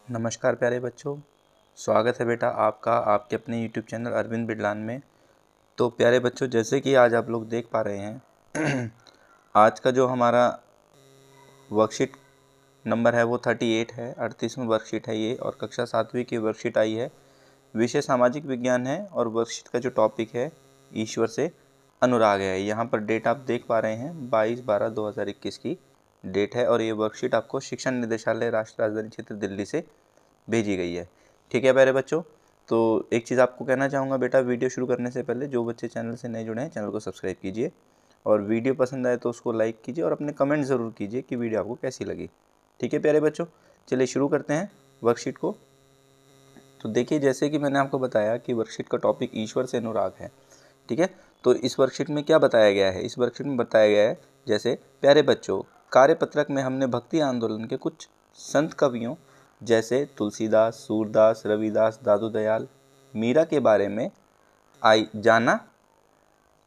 नमस्कार प्यारे बच्चों, स्वागत है बेटा आपका आपके अपने YouTube चैनल अरविंद बिडलान में। तो प्यारे बच्चों, जैसे कि आज आप लोग देख पा रहे हैं आज का जो हमारा वर्कशीट नंबर है वो 38 है, 38वां वर्कशीट है ये, और कक्षा 7वीं की वर्कशीट आई है। विषय सामाजिक विज्ञान है और वर्कशीट का जो टॉपिक है ईश्वर से अनुराग है। यहाँ पर डेट आप देख पा रहे हैं 22/12/2021 की डेट है, और ये वर्कशीट आपको शिक्षा निदेशालय राष्ट्रीय राजधानी क्षेत्र दिल्ली से भेजी गई है। ठीक है प्यारे बच्चों, तो एक चीज़ आपको कहना चाहूँगा बेटा, वीडियो शुरू करने से पहले जो बच्चे चैनल से नए जुड़े हैं चैनल को सब्सक्राइब कीजिए, और वीडियो पसंद आए तो उसको लाइक कीजिए, और अपने कमेंट ज़रूर कीजिए कि वीडियो आपको कैसी लगी। ठीक है प्यारे बच्चों, चलिए शुरू करते हैं वर्कशीट को। तो देखिए, जैसे कि मैंने आपको बताया कि वर्कशीट का टॉपिक ईश्वर से अनुराग है। ठीक है, तो इस वर्कशीट में क्या बताया गया है? इस वर्कशीट में बताया गया है, जैसे प्यारे बच्चों, कार्यपत्रक में हमने भक्ति आंदोलन के कुछ संत कवियों जैसे तुलसीदास, सूरदास, रविदास, दादू दयाल, मीरा के बारे में जाना।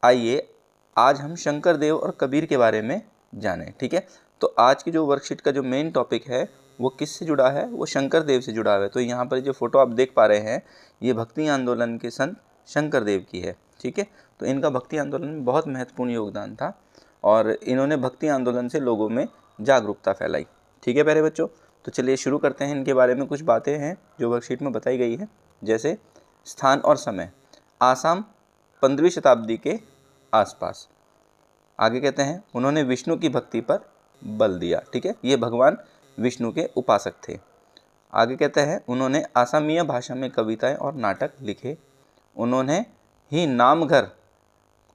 आइए आज हम शंकर देव और कबीर के बारे में जानें। ठीक है, तो आज की जो वर्कशीट का जो मेन टॉपिक है वो किससे जुड़ा है? वो शंकर देव से जुड़ा है। तो यहाँ पर जो फोटो आप देख पा रहे हैं ये भक्ति आंदोलन के संत शंकर देव की है। ठीक है, तो इनका भक्ति आंदोलन में बहुत महत्वपूर्ण योगदान था, और इन्होंने भक्ति आंदोलन से लोगों में जागरूकता फैलाई। ठीक है प्यारे बच्चों, तो चलिए शुरू करते हैं। इनके बारे में कुछ बातें हैं जो वर्कशीट में बताई गई है, जैसे स्थान और समय, आसाम 15वीं शताब्दी के आसपास। आगे कहते हैं उन्होंने विष्णु की भक्ति पर बल दिया। ठीक है, ये भगवान विष्णु के उपासक थे। आगे कहते हैं उन्होंने आसामीय भाषा में कविताएं और नाटक लिखे। उन्होंने ही नामघर,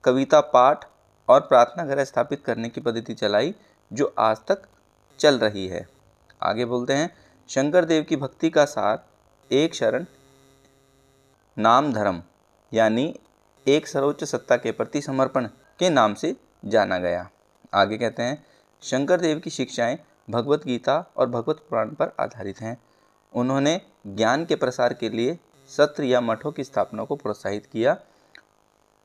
कविता पाठ और प्रार्थना घर स्थापित करने की पद्धति चलाई जो आज तक चल रही है। आगे बोलते हैं शंकर देव की भक्ति का सार एक शरण, नाम, धर्म, यानी एक सर्वोच्च सत्ता के प्रति समर्पण के नाम से जाना गया। आगे कहते हैं शंकर देव की शिक्षाएं भगवत गीता और भगवत पुराण पर आधारित हैं। उन्होंने ज्ञान के प्रसार के लिए सत्र या मठों की स्थापना को प्रोत्साहित किया।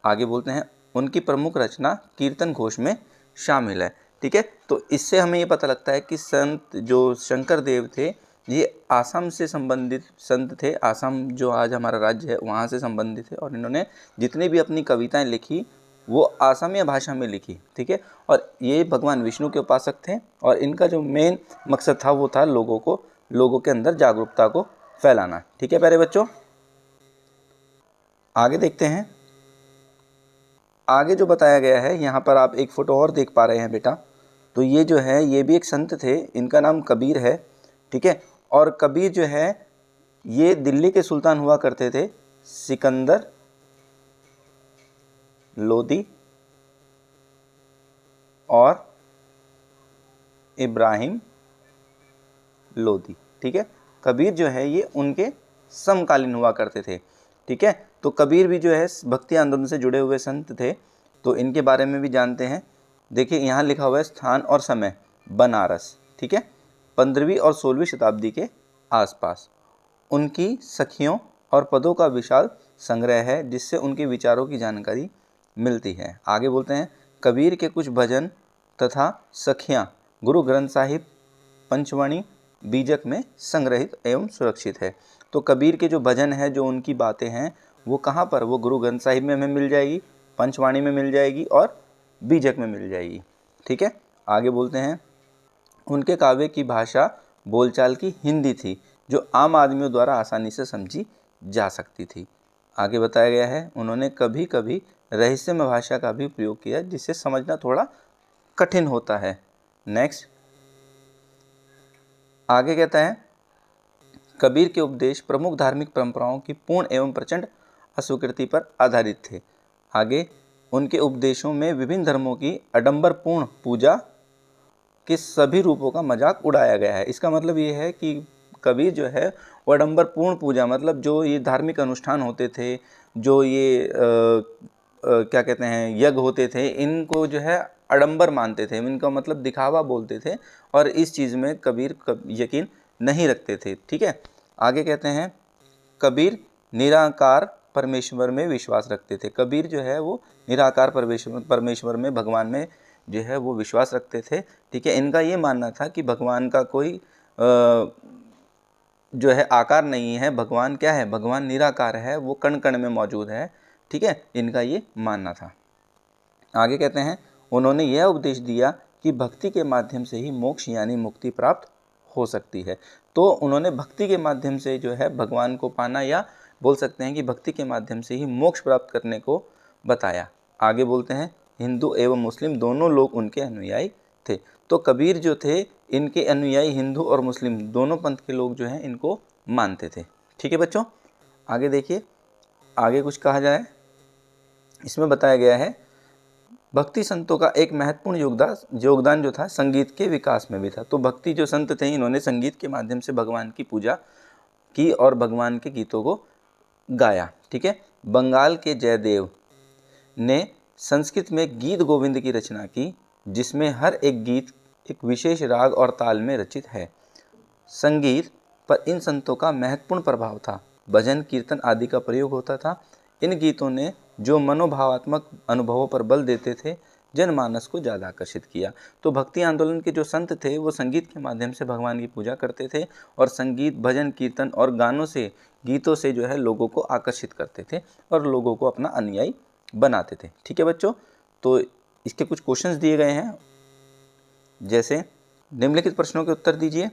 आगे बोलते हैं उनकी प्रमुख रचना कीर्तन घोष में शामिल है। ठीक है, तो इससे हमें ये पता लगता है कि संत जो शंकर देव थे ये आसाम से संबंधित संत थे। आसाम जो आज हमारा राज्य है वहाँ से संबंधित थे, और इन्होंने जितनी भी अपनी कविताएं लिखी वो आसामीय भाषा में लिखी। ठीक है, और ये भगवान विष्णु के उपासक थे, और इनका जो मेन मकसद था वो था लोगों के अंदर जागरूकता को फैलाना। ठीक है प्यारे बच्चों, आगे देखते हैं। आगे जो बताया गया है यहाँ पर आप एक फ़ोटो और देख पा रहे हैं बेटा, तो ये जो है ये भी एक संत थे, इनका नाम कबीर है। ठीक है, और कबीर जो है ये दिल्ली के सुल्तान हुआ करते थे, सिकंदर लोदी और इब्राहिम लोदी। ठीक है, कबीर जो है ये उनके समकालीन हुआ करते थे। ठीक है, तो कबीर भी जो है भक्ति आंदोलन से जुड़े हुए संत थे, तो इनके बारे में भी जानते हैं। देखिए यहाँ लिखा हुआ है स्थान और समय बनारस। ठीक है, 15वीं और 16वीं शताब्दी के आसपास। उनकी सखियों और पदों का विशाल संग्रह है जिससे उनके विचारों की जानकारी मिलती है। आगे बोलते हैं कबीर के कुछ भजन तथा सखियाँ गुरु ग्रंथ साहिब पंचवाणी बीजक में संग्रहित एवं सुरक्षित है। तो कबीर के जो भजन है, जो उनकी बातें हैं, वो कहाँ पर? वो गुरु ग्रंथ साहिब में हमें मिल जाएगी, पंचवाणी में मिल जाएगी और बीजक में मिल जाएगी। ठीक है, आगे बोलते हैं उनके काव्य की भाषा बोलचाल की हिंदी थी जो आम आदमियों द्वारा आसानी से समझी जा सकती थी। आगे बताया गया है उन्होंने कभी कभी रहस्यमय भाषा का भी प्रयोग किया जिससे समझना थोड़ा कठिन होता है। नेक्स्ट, आगे कहता है कबीर के उपदेश प्रमुख धार्मिक परंपराओं की पूर्ण एवं प्रचंड अस्वीकृति पर आधारित थे। आगे उनके उपदेशों में विभिन्न धर्मों की आडंबरपूर्ण पूजा के सभी रूपों का मजाक उड़ाया गया है। इसका मतलब ये है कि कबीर जो है वो आडंबरपूर्ण पूजा, मतलब जो ये धार्मिक अनुष्ठान होते थे, जो ये क्या कहते हैं यज्ञ होते थे, इनको जो है आडंबर मानते थे, इनका मतलब दिखावा बोलते थे, और इस चीज़ में कबीर यकीन नहीं रखते थे। ठीक है, आगे कहते हैं कबीर निराकार परमेश्वर में विश्वास रखते थे। कबीर जो है वो निराकार परमेश्वर में, भगवान में जो है वो विश्वास रखते थे। ठीक है, इनका ये मानना था कि भगवान का कोई जो है आकार नहीं है, भगवान क्या है, भगवान निराकार है, वो कण कण में मौजूद है। ठीक है, इनका ये मानना था। आगे कहते हैं उन्होंने यह उपदेश दिया कि भक्ति के माध्यम से ही मोक्ष यानी मुक्ति प्राप्त हो सकती है। तो उन्होंने भक्ति के माध्यम से जो है भगवान को पाना, या बोल सकते हैं कि भक्ति के माध्यम से ही मोक्ष प्राप्त करने को बताया। आगे बोलते हैं हिंदू एवं मुस्लिम दोनों लोग उनके अनुयायी थे। तो कबीर जो थे इनके अनुयायी हिंदू और मुस्लिम दोनों पंथ के लोग जो हैं इनको मानते थे। ठीक है बच्चों, आगे देखिए, आगे कुछ कहा जाए, इसमें बताया गया है भक्ति संतों का एक महत्वपूर्ण योगदान जो था संगीत के विकास में भी था। तो भक्ति जो संत थे इन्होंने संगीत के माध्यम से भगवान की पूजा की और भगवान के गीतों को गाया। ठीक है, बंगाल के जयदेव ने संस्कृत में गीत गोविंद की रचना की, जिसमें हर एक गीत एक विशेष राग और ताल में रचित है। संगीत पर इन संतों का महत्वपूर्ण प्रभाव था। भजन कीर्तन आदि का प्रयोग होता था। इन गीतों ने जो मनोभावात्मक अनुभवों पर बल देते थे, जनमानस को ज़्यादा आकर्षित किया। तो भक्ति आंदोलन के जो संत थे वो संगीत के माध्यम से भगवान की पूजा करते थे और संगीत भजन कीर्तन और गानों से, गीतों से जो है लोगों को आकर्षित करते थे और लोगों को अपना अनुयायी बनाते थे। ठीक है बच्चों, तो इसके कुछ क्वेश्चंस दिए गए हैं, जैसे निम्नलिखित प्रश्नों के उत्तर दीजिए।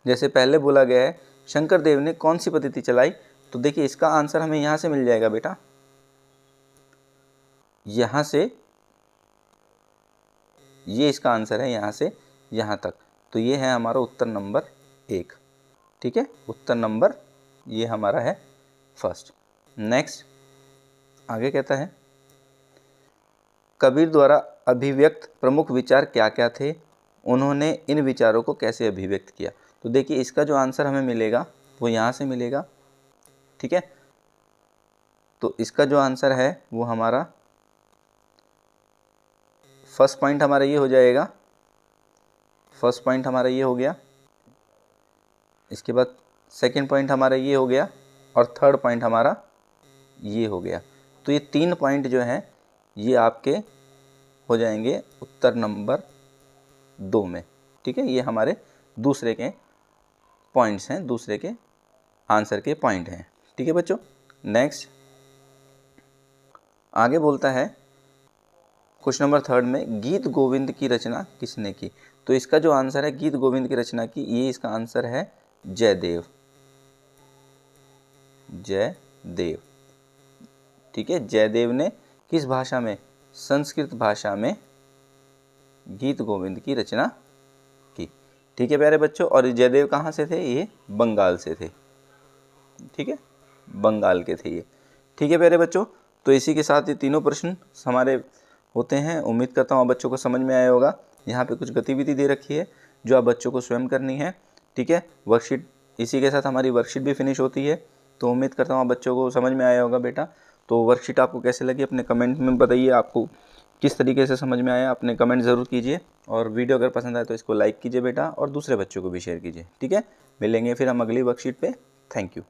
जैसे पहले बोला गया है शंकर देव ने कौन सी पद्धति चलाई, तो देखिए इसका आंसर हमें यहाँ से मिल जाएगा बेटा, यहाँ से, ये इसका आंसर है यहाँ से यहाँ तक। तो ये है हमारा उत्तर नंबर 1। ठीक है, उत्तर नंबर ये हमारा है फर्स्ट। नेक्स्ट आगे कहता है कबीर द्वारा अभिव्यक्त प्रमुख विचार क्या क्या थे, उन्होंने इन विचारों को कैसे अभिव्यक्त किया। तो देखिए इसका जो आंसर हमें मिलेगा वो यहाँ से मिलेगा। ठीक है, तो इसका जो आंसर है वो हमारा फर्स्ट पॉइंट हमारा ये हो जाएगा, फर्स्ट पॉइंट हमारा ये हो गया, इसके बाद सेकंड पॉइंट हमारा ये हो गया और थर्ड पॉइंट हमारा ये हो गया। तो ये 3 पॉइंट जो हैं ये आपके हो जाएंगे उत्तर नंबर 2 में। ठीक है, ये हमारे दूसरे के पॉइंट्स हैं, दूसरे के आंसर के पॉइंट हैं। ठीक है बच्चों, नेक्स्ट आगे बोलता है क्वेश्चन नंबर 3 में गीत गोविंद की रचना किसने की। तो इसका जो आंसर है गीत गोविंद की रचना की, ये इसका आंसर है जयदेव, जयदेव। ठीक है, जयदेव ने किस भाषा में, संस्कृत भाषा में गीत गोविंद की रचना की। ठीक है प्यारे बच्चों, और जयदेव कहाँ से थे, ये बंगाल से थे। ठीक है, बंगाल के थे ये। ठीक है प्यारे बच्चों, तो इसी के साथ ये तीनों प्रश्न हमारे होते हैं। उम्मीद करता हूँ बच्चों को समझ में आया होगा। यहाँ पे कुछ गतिविधि दे रखी है जो आप बच्चों को स्वयं करनी है। ठीक है, वर्कशीट, इसी के साथ हमारी वर्कशीट भी फिनिश होती है। तो उम्मीद करता हूँ बच्चों को समझ में आया होगा बेटा। तो वर्कशीट आपको कैसे लगी अपने कमेंट में बताइए, आपको किस तरीके से समझ में आया, अपने कमेंट ज़रूर कीजिए। और वीडियो अगर पसंद आए तो इसको लाइक कीजिए बेटा और दूसरे बच्चों को भी शेयर कीजिए। ठीक है, मिलेंगे फिर हम अगली वर्कशीट पे। Thank you.